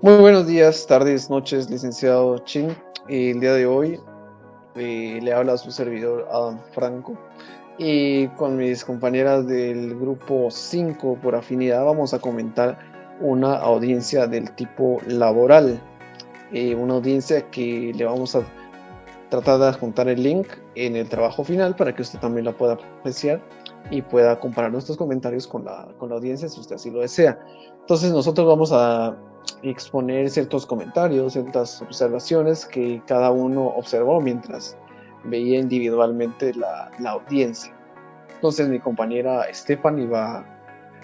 Muy buenos días, tardes, noches, licenciado Chin. El día de hoy le habla a su servidor Adam Franco y con mis compañeras del grupo 5 por afinidad vamos a comentar una audiencia del tipo laboral, una audiencia que le vamos a tratar de adjuntar el link en el trabajo final para que usted también la pueda apreciar y pueda comparar nuestros comentarios con la audiencia si usted así lo desea. Entonces nosotros vamos a exponer ciertos comentarios, ciertas observaciones que cada uno observó mientras veía individualmente la audiencia. Entonces mi compañera Stephanie va a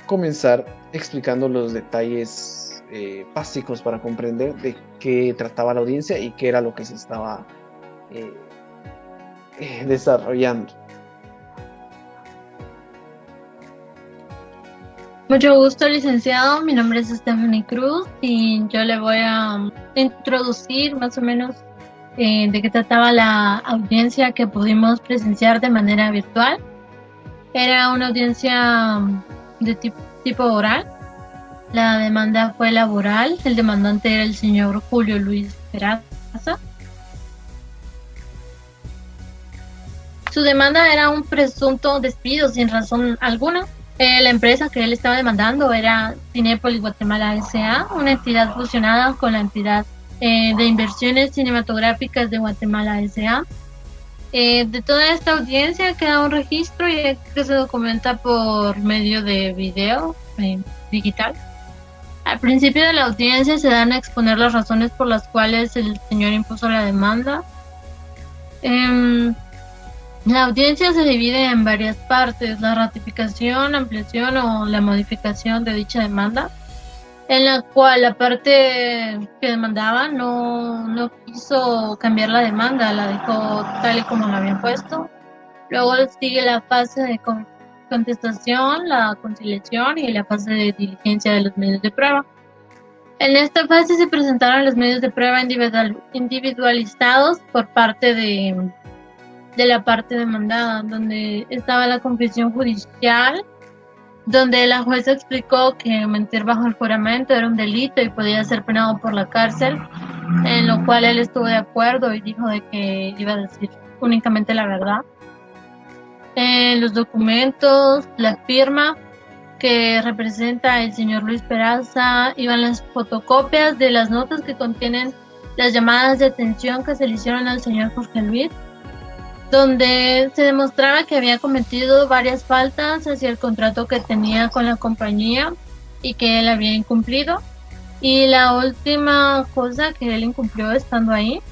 comenzar explicando los detalles básicos para comprender de qué trataba la audiencia y qué era lo que se estaba eh, desarrollando. Mucho gusto, licenciado. Mi nombre es Stephanie Cruz y yo le voy a introducir más o menos de qué trataba la audiencia que pudimos presenciar de manera virtual. Era una audiencia de tipo oral. La demanda fue laboral. El demandante era el señor Julio Luis Peraza. Su demanda era un presunto despido sin razón alguna. La empresa que él estaba demandando era Cinépolis Guatemala S.A., una entidad fusionada con la entidad de inversiones cinematográficas de Guatemala S.A. De toda esta audiencia queda un registro y que se documenta por medio de video digital. Al principio de la audiencia se dan a exponer las razones por las cuales el señor impuso la demanda. La audiencia se divide en varias partes: la ratificación, ampliación o la modificación de dicha demanda, en la cual la parte que demandaba no quiso cambiar la demanda, la dejó tal y como la habían puesto. Luego sigue la fase de contestación, la conciliación y la fase de diligencia de los medios de prueba. En esta fase se presentaron los medios de prueba individualizados por parte de la parte demandada, donde estaba la confesión judicial, donde la jueza explicó que mentir bajo el juramento era un delito y podía ser penado por la cárcel, en lo cual él estuvo de acuerdo y dijo de que iba a decir únicamente la verdad. Los documentos, la firma que representa el señor Luis Peraza, iban las fotocopias de las notas que contienen las llamadas de atención que se le hicieron al señor Jorge Luis, donde se demostraba que había cometido varias faltas hacia el contrato que tenía con la compañía y que él había incumplido. Y la última cosa que él incumplió estando ahí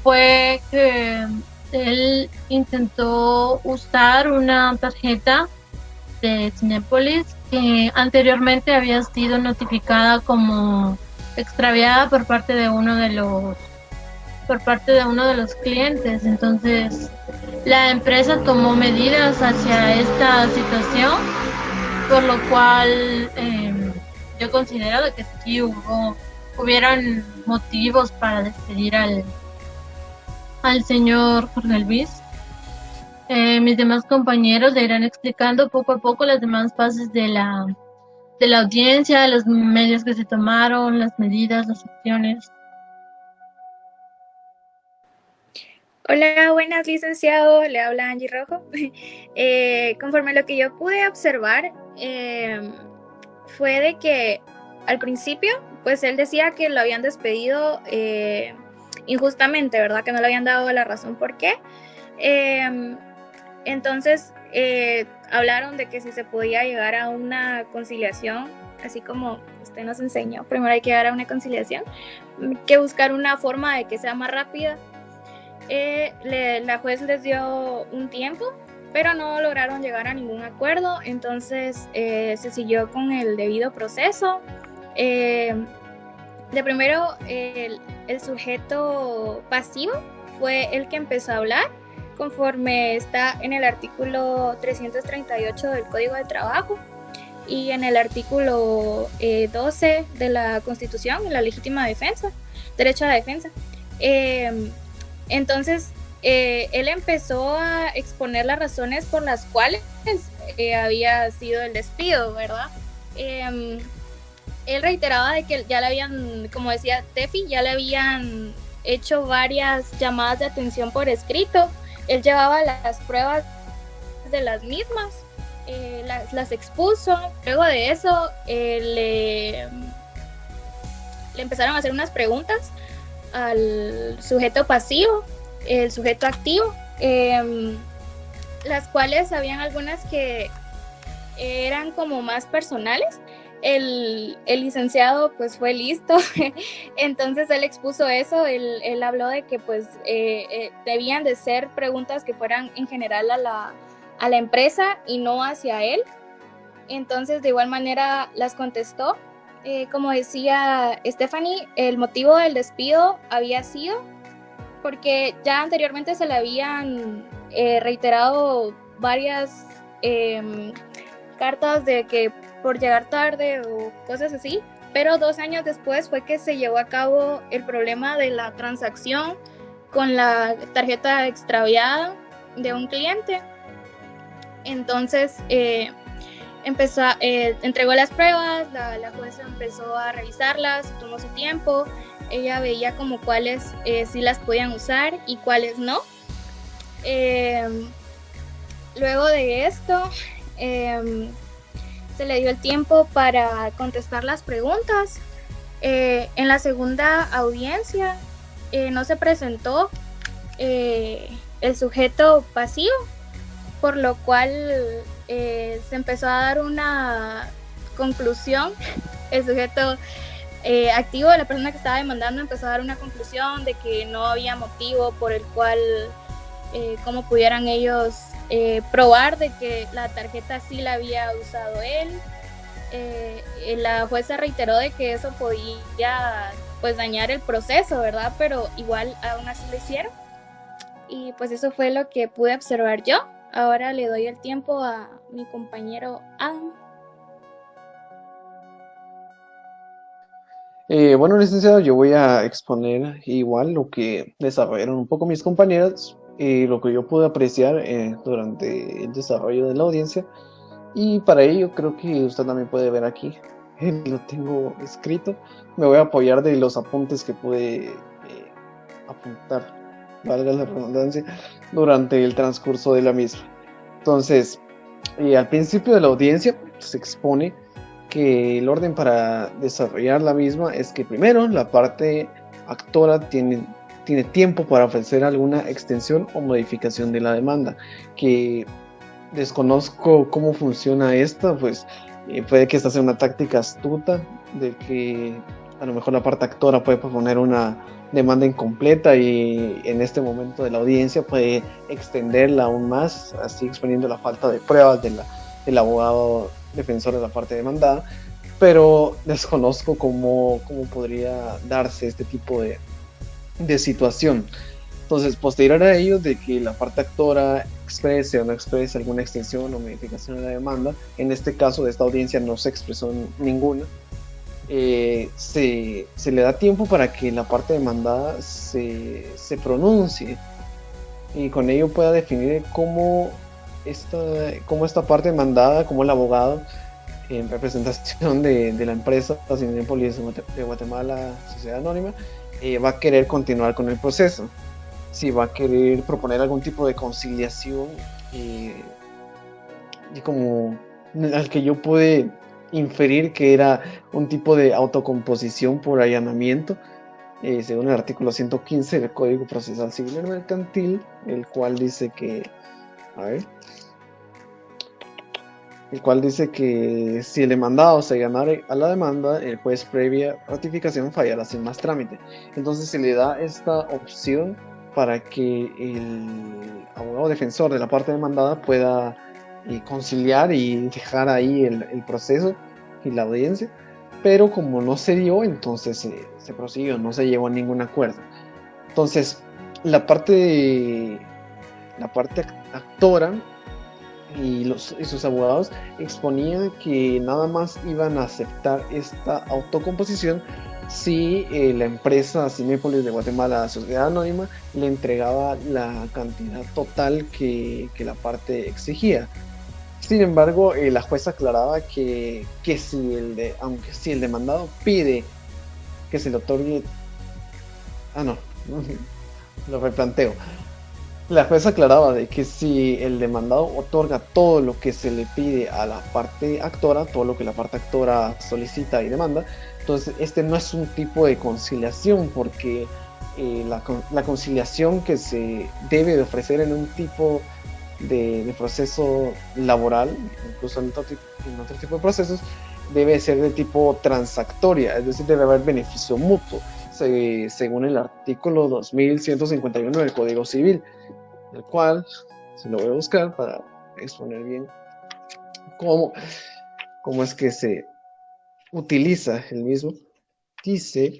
fue que él intentó usar una tarjeta de Cinépolis que anteriormente había sido notificada como extraviada por parte de uno de los clientes. Entonces la empresa tomó medidas hacia esta situación, por lo cual yo considero de que sí hubieron motivos para despedir al señor Jorge Luis. Mis demás compañeros le irán explicando poco a poco las demás fases de la audiencia, los medios que se tomaron, las medidas, las acciones. Hola, buenas, licenciado. Le habla Angie Rojo. Conforme a lo que yo pude observar, fue de que al principio, pues él decía que lo habían despedido injustamente, ¿verdad? Que no le habían dado la razón por qué. Entonces, hablaron de que si se podía llegar a una conciliación, así como usted nos enseñó, primero hay que llegar a una conciliación, que buscar una forma de que sea más rápida. La juez les dio un tiempo, pero no lograron llegar a ningún acuerdo. Entonces se siguió con el debido proceso. De primero, el sujeto pasivo fue el que empezó a hablar, conforme está en el artículo 338 del Código de Trabajo y en el artículo 12 de la Constitución, en la legítima defensa, derecho a la defensa. Entonces, él empezó a exponer las razones por las cuales había sido el despido, ¿verdad? él reiteraba de que ya le habían, como decía Tefi, ya le habían hecho varias llamadas de atención por escrito. Él llevaba las pruebas de las mismas, las expuso. Luego de eso le empezaron a hacer unas preguntas al sujeto pasivo, el sujeto activo, las cuales habían algunas que eran como más personales. El licenciado pues fue listo, entonces él expuso eso, él habló de que pues debían de ser preguntas que fueran en general a la empresa y no hacia él. Entonces de igual manera las contestó. Como decía Stephanie, el motivo del despido había sido porque ya anteriormente se le habían reiterado varias cartas de que por llegar tarde o cosas así, pero 2 años después fue que se llevó a cabo el problema de la transacción con la tarjeta extraviada de un cliente. Entonces entregó las pruebas, la jueza empezó a revisarlas, tomó su tiempo, ella veía como cuáles sí las podían usar y cuáles no. Luego de esto se le dio el tiempo para contestar las preguntas. En la segunda audiencia no se presentó el sujeto pasivo, por lo cual se empezó a dar una conclusión. El sujeto activo, la persona que estaba demandando, empezó a dar una conclusión de que no había motivo por el cual cómo pudieran ellos probar de que la tarjeta sí la había usado él. La jueza reiteró de que eso podía pues dañar el proceso, ¿verdad? Pero igual aún así lo hicieron. Y pues eso fue lo que pude observar yo. Ahora le doy el tiempo a mi compañero Adam. Bueno, licenciado, yo voy a exponer igual lo que desarrollaron un poco mis compañeras y lo que yo pude apreciar durante el desarrollo de la audiencia. Y para ello creo que usted también puede ver aquí, lo tengo escrito. Me voy a apoyar de los apuntes que pude apuntar, valga la redundancia, durante el transcurso de la misma. Entonces, al principio de la audiencia se expone que el orden para desarrollar la misma es que primero la parte actora tiene tiempo para ofrecer alguna extensión o modificación de la demanda, que desconozco cómo funciona esta, pues puede que esta sea una táctica astuta de que a lo mejor la parte actora puede proponer una demanda incompleta y en este momento de la audiencia puede extenderla aún más, así exponiendo la falta de pruebas del abogado defensor de la parte demandada, pero desconozco cómo podría darse este tipo de situación. Entonces, posterior a ello, de que la parte actora exprese o no exprese alguna extensión o modificación de la demanda, en este caso de esta audiencia no se expresó ninguna, se le da tiempo para que la parte demandada se pronuncie y con ello pueda definir cómo esta parte demandada, como el abogado en representación de la empresa Cinépolis de Guatemala, Sociedad Anónima, va a querer continuar con el proceso. Si va a querer proponer algún tipo de conciliación y como al que yo pude inferir que era un tipo de autocomposición por allanamiento, según el artículo 115 del Código Procesal Civil y Mercantil, el cual dice que si el demandado se ganare a la demanda, el juez previa ratificación fallará sin más trámite. Entonces se le da esta opción para que el abogado defensor de la parte demandada pueda conciliar y dejar ahí el proceso y la audiencia, pero como no se dio, entonces se prosiguió, no se llegó a ningún acuerdo. Entonces la parte actora y sus abogados exponían que nada más iban a aceptar esta autocomposición si la empresa Cinépolis de Guatemala, Sociedad Anónima, le entregaba la cantidad total que la parte exigía. Sin embargo, la jueza aclaraba que aunque si el demandado pide que se le otorgue... Ah, no, lo replanteo. La jueza aclaraba de que si el demandado otorga todo lo que se le pide a la parte actora, todo lo que la parte actora solicita y demanda, entonces este no es un tipo de conciliación, porque la conciliación que se debe de ofrecer en un tipo de proceso laboral, incluso en otro tipo de procesos, debe ser de tipo transactoria, es decir, debe haber beneficio mutuo, según el artículo 2151 del Código Civil, el cual, se lo voy a buscar para exponer bien cómo es que se utiliza el mismo. Dice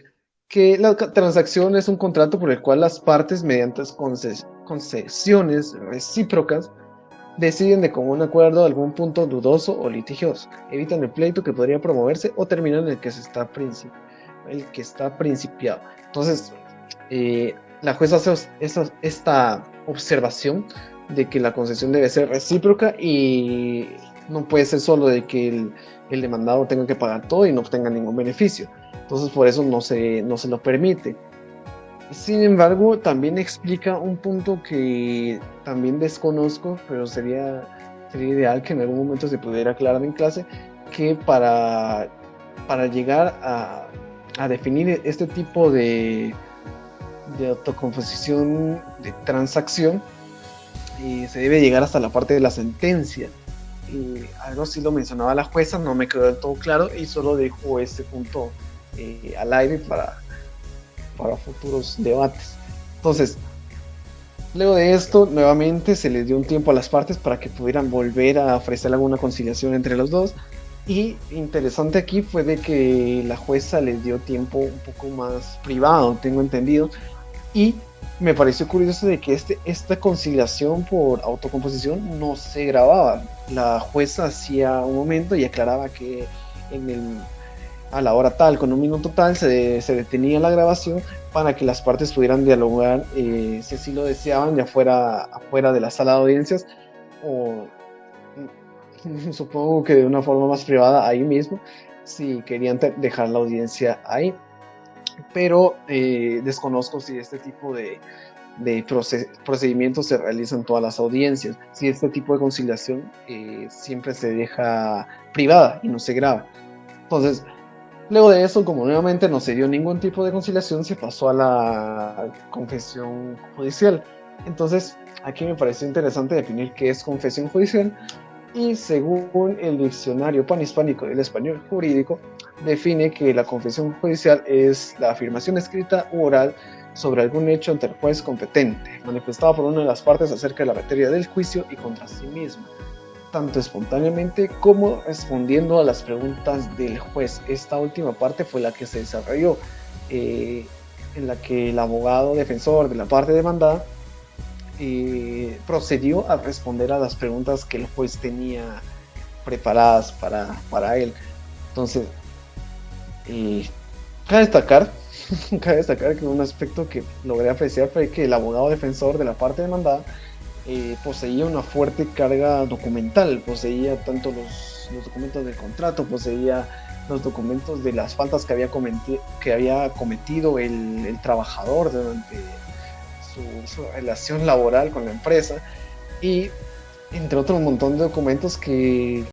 que la transacción es un contrato por el cual las partes, mediante concesiones recíprocas, deciden de común acuerdo algún punto dudoso o litigioso, evitan el pleito que podría promoverse o terminan el que está principiado. Entonces, la jueza hace esta observación de que la concesión debe ser recíproca y no puede ser solo de que el demandado tenga que pagar todo y no obtenga ningún beneficio. Entonces, por eso no se lo permite. Sin embargo, también explica un punto que también desconozco, pero sería ideal que en algún momento se pudiera aclarar en clase, que para llegar a definir este tipo de autocomposición de transacción, se debe llegar hasta la parte de la sentencia. Algo sí lo mencionaba la jueza, no me quedó del todo claro y solo dejo este punto al aire para futuros debates. Entonces, luego de esto, nuevamente se les dio un tiempo a las partes para que pudieran volver a ofrecer alguna conciliación entre los dos. Y interesante aquí fue de que la jueza les dio tiempo un poco más privado, tengo entendido. Y me pareció curioso de que esta conciliación por autocomposición no se grababa. La jueza hacía un momento y aclaraba que a la hora tal, con un minuto tal, se detenía la grabación para que las partes pudieran dialogar, si así lo deseaban, ya fuera afuera de la sala de audiencias o supongo que de una forma más privada ahí mismo, si querían dejar la audiencia ahí. Pero desconozco si este tipo de procedimientos se realizan en todas las audiencias, si este tipo de conciliación siempre se deja privada y no se graba. Entonces, luego de eso, como nuevamente no se dio ningún tipo de conciliación, se pasó a la confesión judicial. Entonces, aquí me pareció interesante definir qué es confesión judicial, y según el diccionario panhispánico del español jurídico, define que la confesión judicial es la afirmación escrita u oral sobre algún hecho ante el juez competente, manifestada por una de las partes acerca de la materia del juicio y contra sí misma, tanto espontáneamente como respondiendo a las preguntas del juez. Esta última parte fue la que se desarrolló, en la que el abogado defensor de la parte demandada procedió a responder a las preguntas que el juez tenía preparadas para él. Entonces, cabe destacar que un aspecto que logré apreciar fue que el abogado defensor de la parte demandada poseía una fuerte carga documental, poseía tanto los documentos del contrato, poseía los documentos de las faltas que había cometido el trabajador durante su relación laboral con la empresa, y entre otros un montón de documentos que